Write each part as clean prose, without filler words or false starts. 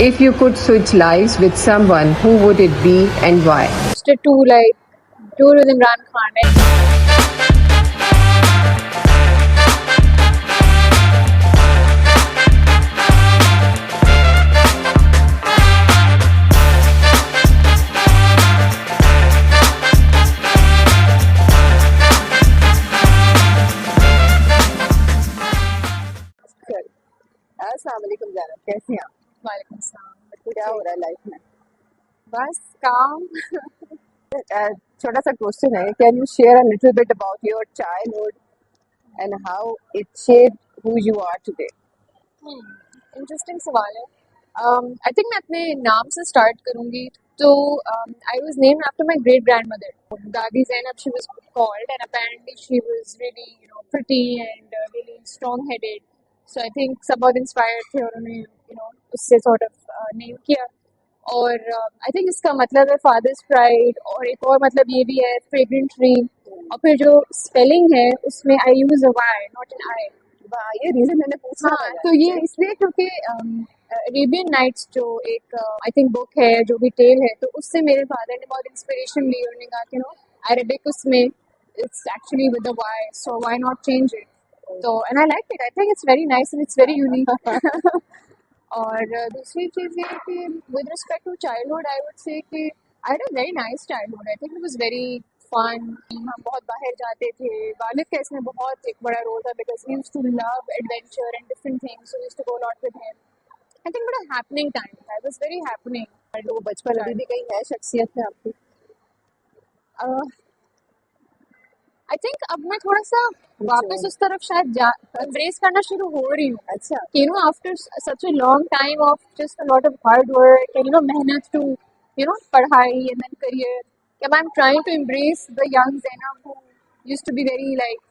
If you could switch lives with someone, who would it be and why? To like tour with Imran Khan. अस्सलाम वालेकुम ज़ारा, कैसे हैं आप? वालेकुम सलाम। क्या हो रहा है लाइफ में? बस काम। छोटा सा क्वेश्चन है, can you share a little bit about your childhood and how it shaped who you are today? Interesting सवाल है। आई थिंक मैं अपने नाम से स्टार्ट करूंगी। तो I was named after my great grandmother दादी Zainab, she was called, and apparently she was really pretty and really strong headed. So I think सब बहुत इंस्पायर्ड थे और उन्हें उससे सॉर्ट ऑफ नेम किया। और आई थिंक इसका मतलब है फादर्स प्राइड, और एक और मतलब ये भी है फ्रेग्रेंट ट्री। और फिर जो स्पेलिंग है उसमें I use a Y not an I. ये रीजन मैंने पूछा हाँ, तो ये इसलिए क्योंकि अरेबियन नाइट्स जो एक आई थिंक बुक है, जो भी टेल है, तो उससे मेरे फादर ने बहुत इंस्पिरेशन ली। उन्होंने कहा कि अरेबिक उसमें it's actually with the Y, so why not change it. तो and I like it, I think it's very nice and it's very unique. और दूसरी चीज़ ये है कि with respect to childhood I would say that I had a very nice childhood. I think it was very fun. हम बहुत बाहर जाते थे। वालिद का इसमें बहुत एक बड़ा रोल था because he used to love adventure and different things, so we used to go lot with him. I think बड़ा हैपनिंग टाइम था। It was very happening. वो बचपन अभी भी कहीं है शख्सियत में आपकी? आई थिंक अब मैं थोड़ा सा वापस उस तरफ शायद एम्ब्रेस करना शुरू हो रही हूँ। अच्छा, after such a long time of just a lot of hard work and मेहनत टू पढ़ाई and then career, I'm trying to embrace the young Zainab who used to be very like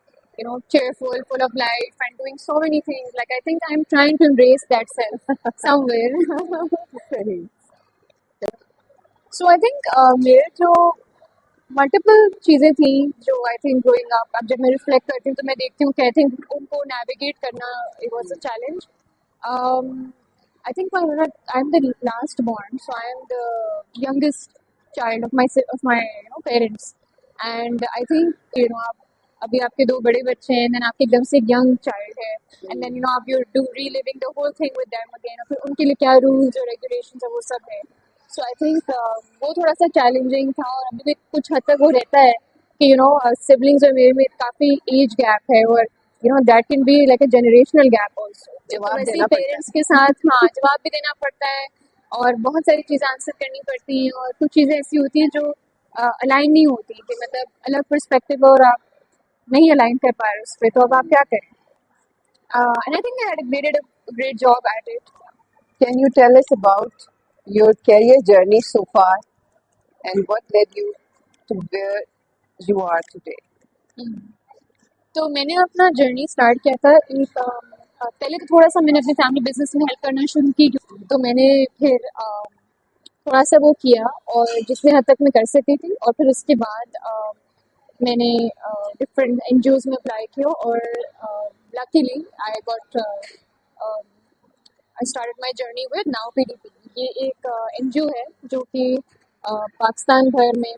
cheerful, full of life and doing so many things. Like I think I'm trying to embrace that self somewhere. सही। So I think मेरे जो multiple चीज़ें थी जो I think growing up, अब जब मैं reflect करती हूँ तो मैं देखती हूँ कि आई थिंक उनको नेविगेट करना it was a challenge. I think I am the last born, so I am the youngest child of my parents. And I think आप अभी आपके दो बड़े बच्चे हैं, देन आपके एकदम से यंग चाइल्ड है, एंड देन आप you do reliving the whole thing with them again, और फिर उनके लिए क्या रूल्स और रेगुलेशंस है वो सब है। सो आई थिंक वो थोड़ा सा चैलेंजिंग था, और अभी भी कुछ हद तक वो रहता है कि सिबलिंग्स और मेरे में काफ़ी एज गैप है, और that can be like a generational gap also. जवाब वैसे देना ही पेरेंट्स के साथ हाँ जवाब भी देना पड़ता है, और बहुत सारी चीज़ें आंसर करनी पड़ती हैं, और कुछ चीज़ें ऐसी होती हैं जो अलाइन नहीं होती, कि मतलब अलग पर्सपेक्टिव और आप नहीं अलाइन कर पा रहे उस पर, तो अब आप क्या करें। And I think I had a great job at it. Can you tell us about your career journey so far and what led you to where you are today? तो मैंने अपना जर्नी स्टार्ट किया था एक पहले तो थोड़ा सा मैंने अपने फैमिली बिजनेस में हेल्प करना शुरू की, तो मैंने फिर थोड़ा सा वो किया और जितने हद तक मैं कर सकती थी, और फिर उसके बाद मैंने डिफरेंट एनजीओज में अप्लाई किया, और luckily I got I started my journey with now PDP. ये एक एनजीओ है जो कि पाकिस्तान भर में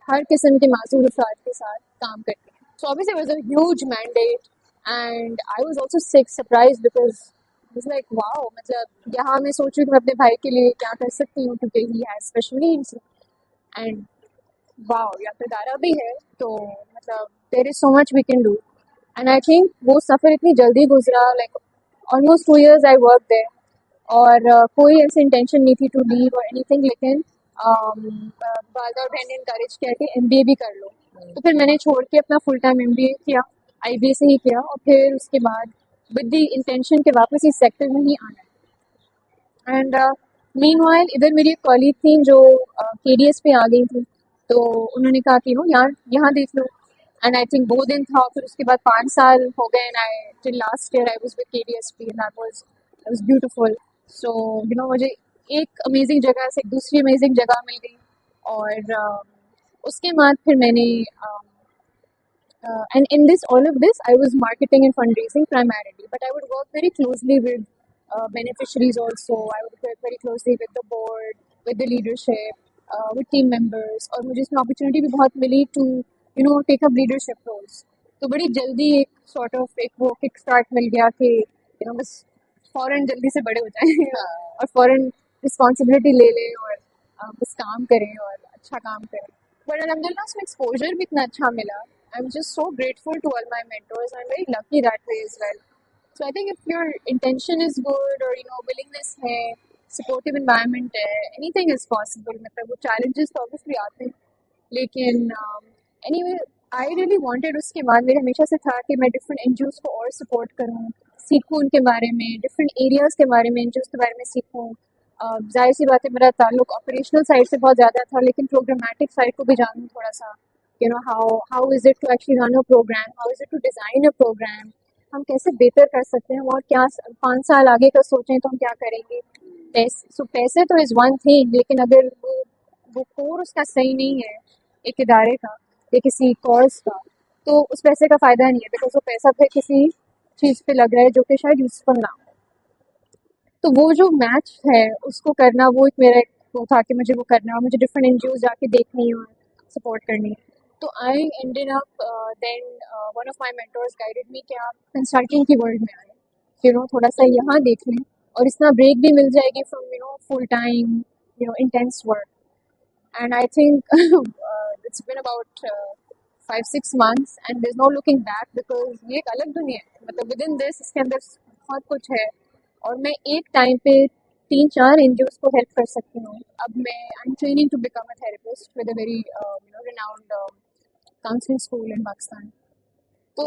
हर किस्म के मासूम अफराद के साथ काम करती हैं। So obviously was a huge mandate, and I was also surprised because it's like wow, मतलब यहाँ मैं सोच रही हूँ कि मैं अपने भाई के लिए क्या कर सकती हूँ, क्योंकि he has special needs, and wow यहाँ पे दारा भी है, तो मतलब there is so much we can do. And I think वो सफ़र इतनी जल्दी गुजरा, like almost 2 years I work there, और कोई ऐसी इंटेंशन नहीं थी टू लीव और एनीथिंग, लेकिन वालदा और बहन ने इनकरेज किया कि एमबीए भी कर लो। तो फिर मैंने छोड़ के अपना फुल टाइम एमबीए किया, आईबीए से ही किया, और फिर उसके बाद विद द इंटेंशन के वापस इस सेक्टर में ही आना है। एंड मीनवाइल इधर मेरी एक कॉलीग थी जो केडीएस पे आ गई थी, तो उन्होंने कहा कि यहाँ देख लो। एंड आई थिंक 2 दिन था, फिर उसके बाद 5 साल हो गए, and I till last year I was with KDSP, and that was beautiful. So मुझे एक अमेजिंग जगह से दूसरी अमेजिंग जगह मिल गई, और उसके बाद फिर मैंने and in this all of this I was marketing and fundraising primarily, but I would work very closely with beneficiaries also. I would work very closely with the board, with the leadership, with team members. और मुझे इसमें opportunity भी बहुत मिली to take up leadership roles. तो बड़ी जल्दी एक sort of एक वो kick start मिल गया कि बस फौरन जल्दी से बड़े हो जाएं और फौरन रिस्पॉन्सिबिलिटी ले लें और बस काम करें और अच्छा काम करें. बट अलहमदिल्ला उसमें एक्सपोजर भी इतना अच्छा मिला. I am just so grateful to all my mentors. I am very lucky that way as well. So I think if your intention is good or willingness है, supportive environment है, anything is possible. मतलब वो challenges तो obviously आते हैं, लेकिन anyway I really wanted. उसके बाद मेरे हमेशा से था कि मैं different NGOs को और support करूँ, सीखूँ उनके बारे में, different areas के बारे में, NGOs के बारे में सीखूँ. जाहिर सी बात है मेरा ताल्लुक operational side से बहुत ज़्यादा था, लेकिन programmatic side को भी जानूँ थोड़ा सा. How is it to actually run a program? How is it to design a program? हम कैसे बेहतर कर सकते हैं और क्या 5 साल आगे का सोचें तो हम क्या करेंगे. पैसे तो इज़ वन थिंग, लेकिन अगर वो कोर उसका सही नहीं है एक इदारे का या किसी कॉज का, तो उस पैसे का फ़ायदा नहीं है, बिकॉज वो पैसा फिर किसी चीज़ पे लग रहा है जो कि शायद यूज़फुल ना हो. तो वो जो मैच है उसको करना, वो एक मेरा वो था कि मुझे वो करना और मुझे डिफरेंट एनजीओ जाके देखनी और सपोर्ट करनी है. तो I ended up then one of my mentors guided me कि आप कंसल्टिंग की वर्ल्ड में आए, थोड़ा सा यहाँ देख लें और इतना ब्रेक भी मिल जाएगी from full time intense work. And I think it's been about 5-6 months and there's no looking back because ये एक अलग दुनिया है. मतलब within this इसके अंदर बहुत कुछ है और मैं एक टाइम पे 3-4 एनजीओस को हेल्प कर सकती हूँ. अब मैं I am training to become a therapist with a very renowned counselling school in Pakistan. तो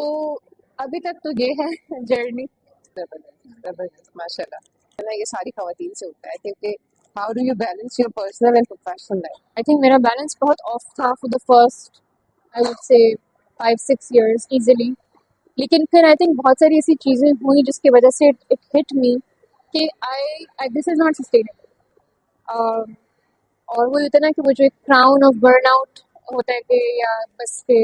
अभी तक तो ये है जर्नी. जबरदस्त जबरदस्त माशाल्लाह. ना ये सारी खवातीन से होता है क्योंकि how do you balance your personal and professional life? I think मेरा बैलेंस बहुत ऑफ था for the first I would से 5-6 years easily. लेकिन फिर आई थिंक बहुत सारी ऐसी चीज़ें हुई जिसकी वजह से इट हिट मी कि आई दिस इज़ नॉट सस्टेनेबल. और वो होता है ना कि वो जो एक क्राउन ऑफ बर्नआउट होता है कि या बस के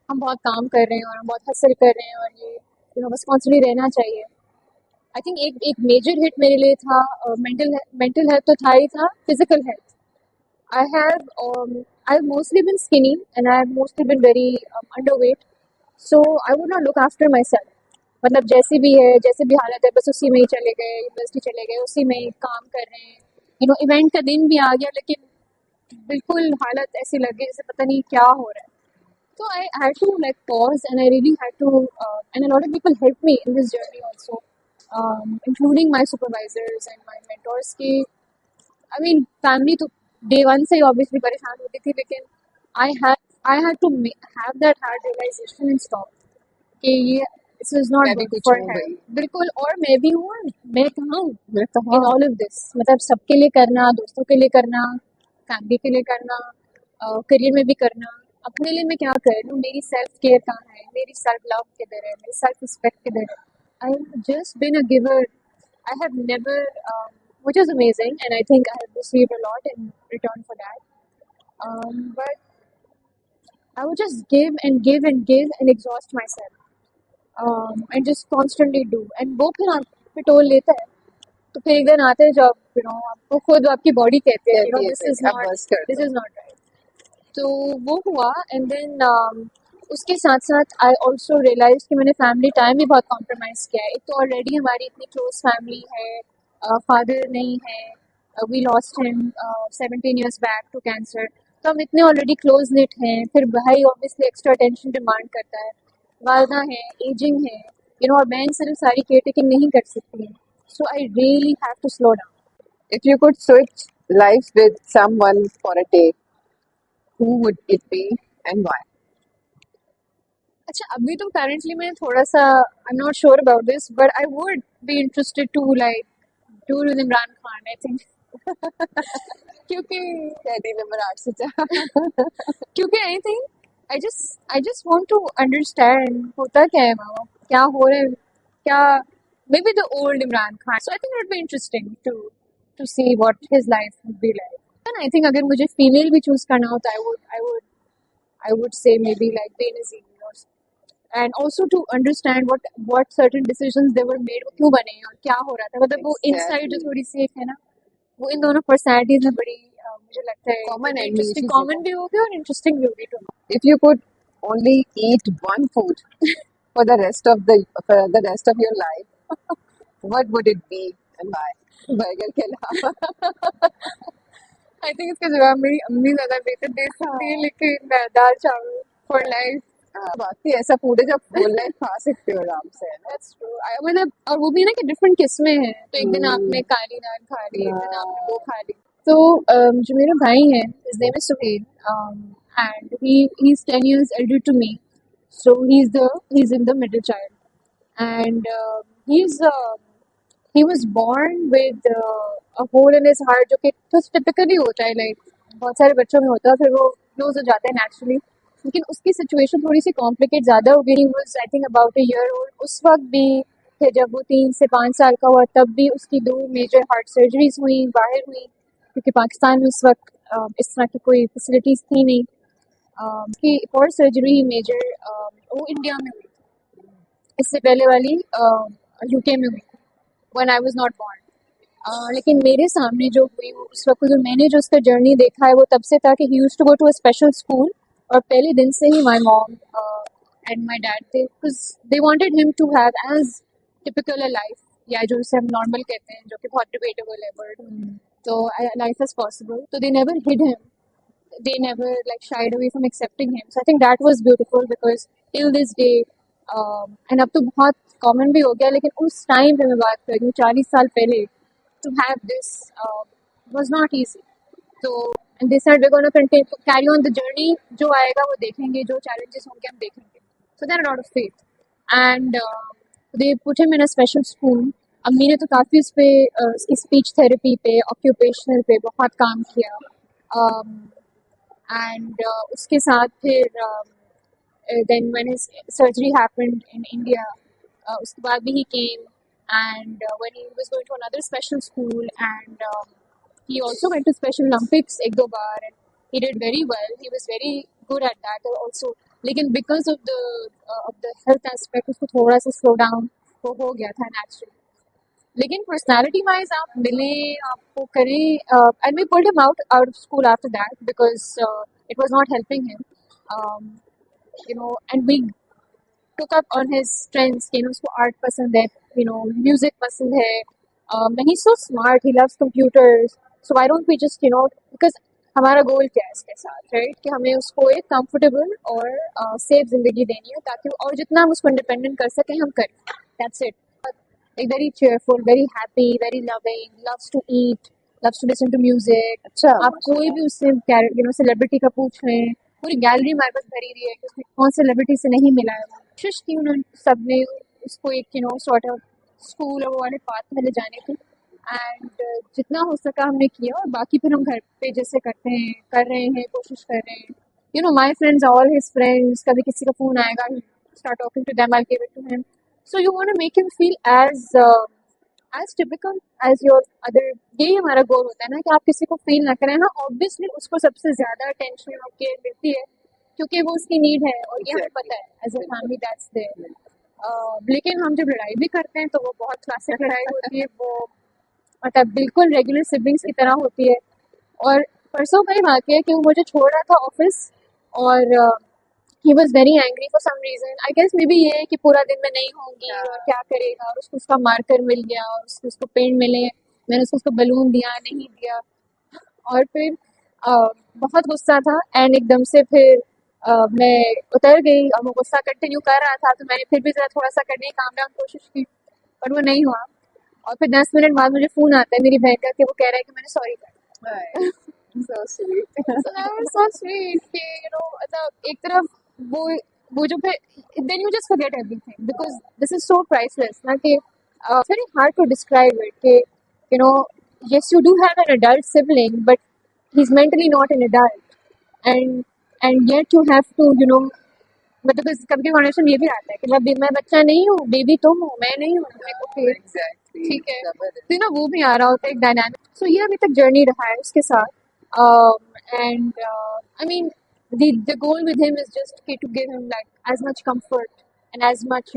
हम बहुत काम कर रहे हैं और हम बहुत हसल कर रहे हैं और ये बस कॉन्स्टेंटली रहना चाहिए. आई थिंक एक मेजर हिट मेरे लिए था मेंटल हेल्थ तो था ही था, physical health. I've mostly been skinny and I've mostly been very underweight. So I would not look after myself. मतलब जैसी भी है, जैसे भी हालत है, बस उसी में ही चले गए, यूनिवर्सिटी चले गए, उसी में ही काम कर रहे हैं. इवेंट का दिन भी आ गया लेकिन बिल्कुल हालत ऐसी लगी जैसे पता नहीं क्या हो रहा है. So I had to like pause and I really had to and a lot of people helped me in this journey also, including my supervisors and my mentors. की I mean family तो day one से ही obviously परेशान होती थी, लेकिन I had to have that hard realization and stop कि ये this is not मैं भी good कुछ for हूँ health. भाई. बिल्कुल. और मैं भी हूँ. मैं कहाँ हूँ मैं तो in all of this. मतलब सबके लिए करना, दोस्तों के लिए करना, फैमिली के लिए करना, करियर में भी करना. अपने लिए मैं क्या कर रही हूँ, मेरी सेल्फ केयर कहाँ है, मेरी सेल्फ लव किधर है, मेरी सेल्फ रिस्पेक्ट किधर है. I have just been a giver. I have never which is amazing and I think I have received a lot in return for that. But I would just give and give and give and exhaust myself. And just constantly do. And वो फिर आप पे toll लेता है. तो फिर एक दिन आते हैं जब आपको खुद आपकी बॉडी कहती है कहती है दिस इज सही, अब नॉट बस कर दिस दो. Is not right. तो वो हुआ एंड देन उसके साथ साथ आई ऑल्सो रियलाइज कि मैंने फैमिली टाइम भी बहुत कॉम्प्रोमाइज़ किया है. एक तो ऑलरेडी हमारी इतनी क्लोज फैमिली है, फादर नहीं है, we lost him 17 years back to cancer. तो हम इतने ऑलरेडी क्लोज निट हैं. फिर भाई ऑब्वियसली एक्स्ट्रा अटेंशन डिमांड करता है, वालदा है, एजिंग है, और मैं सिर्फ सारी केयर टेकिंग नहीं कर सकती. So I really have to slow down. If you could switch lives with someone for a day, who would it be and why? अच्छा, अभी तो करंटली मैं थोड़ा सा I am not sure about this but I would be interested to like tour with Imran Khan. I think क्योंकि कैदी number 8 से 4. क्योंकि I just want to understand होता क्या है मामा, क्या हो रहा है, क्या maybe the old Imran Khan. So I think it would be interesting to see what his life would be like. And I think अगर मुझे फीमेल भी चूज करना हो तो I would say maybe like Benazir or and also to understand what certain decisions they were made, वो क्यों बने और क्या हो रहा था, मतलब वो insight जो Exactly. थोड़ी सी एक है ना, वो इन दोनों पर्सनैलिटीज में बड़ी मुझे लगता है Common इंटरेस्टिंग, admissions. कॉमन भी होगी और इंटरेस्टिंग भी होगी to. If you could only eat one food for the rest of your life, what would it be and why? Burger के अलावा आई थिंक इसका जवाब मेरी अम्मी ज्यादा बेहतर दे सकती है, लेकिन दाल चावल फॉर लाइफ। बाकी ऐसा फूड है जो फुल लाइफ खा सकते हो आराम से, है ना? That's true. मतलब और वो भी ना कि डिफरेंट किस्में हैं, तो एक दिन आपने हम्म, काली नान खा ली, एक दिन आपने वो हाँ, खा ली। तो जो मेरे भाई हैं, his name is Suhail, and he is 10 years elder to me, so he's in the middle child, and he's he was born with a hole in his heart, जो कि तो टिपिकली होता है, लाइक बहुत सारे बच्चों में होता है, फिर वो क्लोज हो जाते हैं नेचुरली। लेकिन उसकी सिचुएशन थोड़ी सी कॉम्प्लिकेट ज़्यादा हो गई। Was I think about a year old उस वक्त भी, फिर जब वो 3 से 5 साल का हुआ तब भी उसकी 2 मेजर हार्ट सर्जरीज हुई, बाहर हुई, क्योंकि पाकिस्तान में उस वक्त इस तरह की कोई फैसिलिटीज़ थी नहीं। कि और सर्जरी मेजर वो इंडिया में हुई, इससे पहले वाली यूके में हुई, when I was not born. लेकिन मेरे सामने जो हुई वो उस वक्त जो मैंने जो उसका जर्नी देखा है वो तब से था कि he used to go to a special school, और पहले दिन से ही my mom and my dad थे, because they wanted him to have as typical a life, या जो उसे हम नॉर्मल कहते हैं, जो कि बहुत डिबेटेबल है वर्ड, तो लाइफ एज पॉसिबल, तो they never hid him, they never like shied away from accepting him. So I think that was beautiful because till this day, and अब तो बहुत common भी हो गया, लेकिन उस टाइम पे मैं बात कर रही हूँ 40 साल पहले, to have this was not easy. So and they said we're going to continue to carry on the journey. जो आएगा वो देखेंगे, जो challenges होंगे हम देखेंगे. So there are a lot of faith, and they put him in a special school. अम्मी ने तो काफ़ी उस पे उसकी स्पीच थेरेपी पे, ऑक्यूपेशनल पे बहुत काम किया, एंड उसके साथ फिर then when his surgery happened in India, उसके बाद भी he came, and when he was going to another special school, and he also went to Special Olympics एक दो बार, and he did very well. He was very good at that also. लेकिन because of the health aspect उसको थोड़ा सा slow down वो हो गया था naturally. लेकिन पर्सनालिटी वाइज आप मिले, आपको करें, and we pulled him out of school after that because it was not helping him, and we took up on his strengths, उसको आर्ट पसंद है, म्यूजिक पसंद है, and he's so smart, he loves computers, so why don't we just, because हमारा गोल क्या है इसके साथ, राइट, कि हमें उसको एक कंफर्टेबल और सेफ जिंदगी देनी है, ताकि और जितना हम उसको इंडिपेंडेंट कर सकें हम करें, that's it. Like very cheerful, very happy, very loving, loves to eat, loves to listen to music. अच्छा, आप कोई भी उससे सेलिब्रिटी का पूछ रहे हैं, पूरी गैलरी हमारे पास भरी हुई है कि उसने कौन सेलिब्रिटी से नहीं मिला है। कोशिश की उन्होंने सबने उसको एक सॉर्ट ऑफ स्कूल और वो वाले पाथ में ले जाने की, एंड जितना हो सका हमने किया, और बाकी फिर हम घर पे जैसे करते हैं कर रहे हैं, कोशिश कर रहे हैं। My friends, all his friends, कभी किसी का फोन आएगा, start talking to them, I give it to him. So you want to make him feel as typical as your other. यही हमारा गोल होता है ना, कि आप किसी को फील ना करें। हाँ, ऑब्वियसली उसको सबसे ज्यादा अटेंशन और केयर मिलती है क्योंकि वो उसकी नीड है, और ये हमें पता है as a family, that's there. लेकिन हम जब लड़ाई भी करते हैं तो वो बहुत क्लासिक लड़ाई होती है, वो मतलब बिल्कुल रेगुलर सिबलिंग्स की तरह होती है। और परसों का ही वाक़या है कि वो मुझे छोड़ रहा था ऑफिस, और he was very angry for some reason. I guess maybe ये है कि पूरा दिन मैं नहीं होंगी और क्या करेगा, और उसको उसका मार्कर मिल गया, और उसको पेन मिले, मैंने उसको बलून दिया, नहीं दिया, और फिर बहुत गुस्सा था, एंड एकदम से फिर मैं उतर गई, और वो गुस्सा कंटिन्यू कर रहा था, तो मैंने फिर भी जरा थोड़ा सा करने की काम डाउन कोशिश की, पर वो नहीं हुआ। और फिर 10 मिनट बाद मुझे फ़ोन आता है मेरी बहन का, कि वो कह रहा है कि मैंने सॉरी कर so sweet. so that was so sweet कि मतलब एक तरफ वो जो फिर then you just forget everything because this is so priceless ना, कि it's very hard to describe it, कि yes you do have an adult sibling but he's mentally not an adult, and yet you have to मतलब कभी conversation ये भी आता है कि मैं बच्चा नहीं हूँ, बेबी तुम हो, मैं नहीं हूँ, ओके Exactly. ठीक है, तो वो भी आ रहा होता है एक डायनामिक। सो ये अभी तक जर्नी रहा है उसके साथ, and I mean the goal with him is just to give him like as much comfort and as much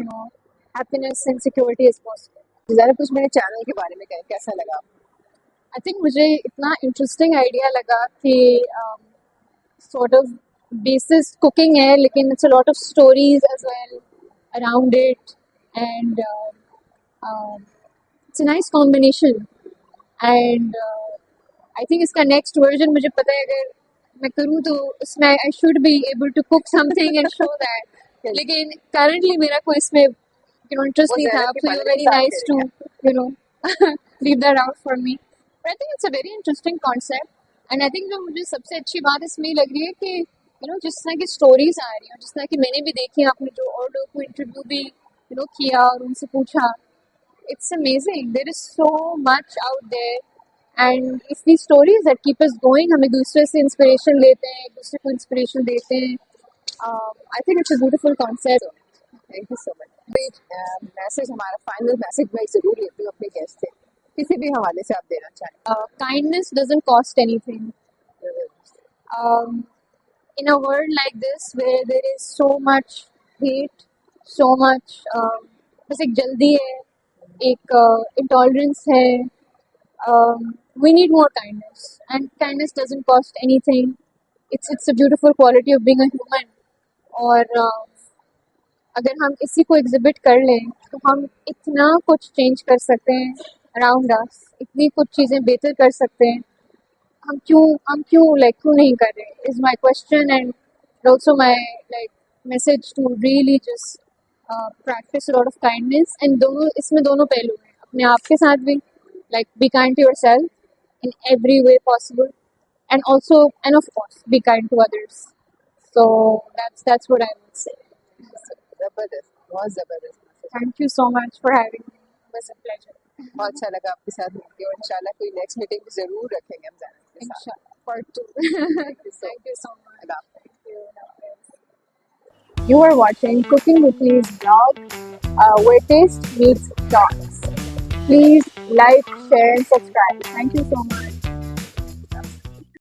happiness and security as possible. ज़रा कुछ मेरे चैनल के बारे में कहें, कैसा लगा? I think मुझे इतना इंटरेस्टिंग आइडिया लगा कि sort of basis cooking है, लेकिन it's a lot of stories as well around it, and it's a nice combination. And I think इसका next version मुझे पता है, अगर मैं करूँ तो उसमें I should be able to cook something and show that. लेकिन currently मेरा कोई इसमें interest वो नहीं था, ज़रा के so you're पढ़ने very के साथ nice to leave that out for me. But I think it's a very interesting concept, and I think जो मुझे सबसे अच्छी बात इसमें लग रही है कि जिस तरह की स्टोरीज आ रही हैं, जिस तरह की मैंने भी देखी, आपने जो और लोगों को इंटरव्यू भी किया और उनसे पूछा, it's amazing. There is so much out there, and it's these stories that keep us going. हम एक दूसरे से इंस्पिरेशन लेते हैं, एक दूसरे को इंस्पिरेशन देते हैं. I think it's a beautiful concept. Thank you so much. Message, हमारा फाइनल मैसेज मैं ज़रूर लेती हूँ अपने गेस्ट से, किसी भी हवाले से आप देना चाहें. Kindness doesn't cost anything. In a world like this where there is so much hate, so much बस एक जल्दी है, एक intolerance है, we need more kindness, and kindness doesn't cost anything. It's a beautiful quality of being a human. और अगर हम इसी को एग्जिबिट कर लें तो हम इतना कुछ चेंज कर सकते हैं अराउंड अस, इतनी कुछ चीज़ें बेहतर कर सकते हैं. हम क्यों नहीं कर रहे, is my question, and also my message to really just practice lot of kindness. And इसमें दोनों पहलू हैं, अपने आप के साथ भी, be kind to yourself in every way possible, and of course be kind to others. So that's what I would say. ज़बरदस्त, बहुत ज़बरदस्त. Thank you so much for having me. It was a pleasure. बहुत अच्छा लगा आपके साथ मिलकर, और इंशाल्लाह कोई नेक्स्ट मीटिंग भी ज़रूर रखेंगे हम जाने के साथ. Inshallah. Part 2. Thank you so much. अल्लाह हाफ़िज़. Thank you. You are watching Cooking with Lee's vlog, where taste meets talks. Please like, share, and subscribe. Thank you so much.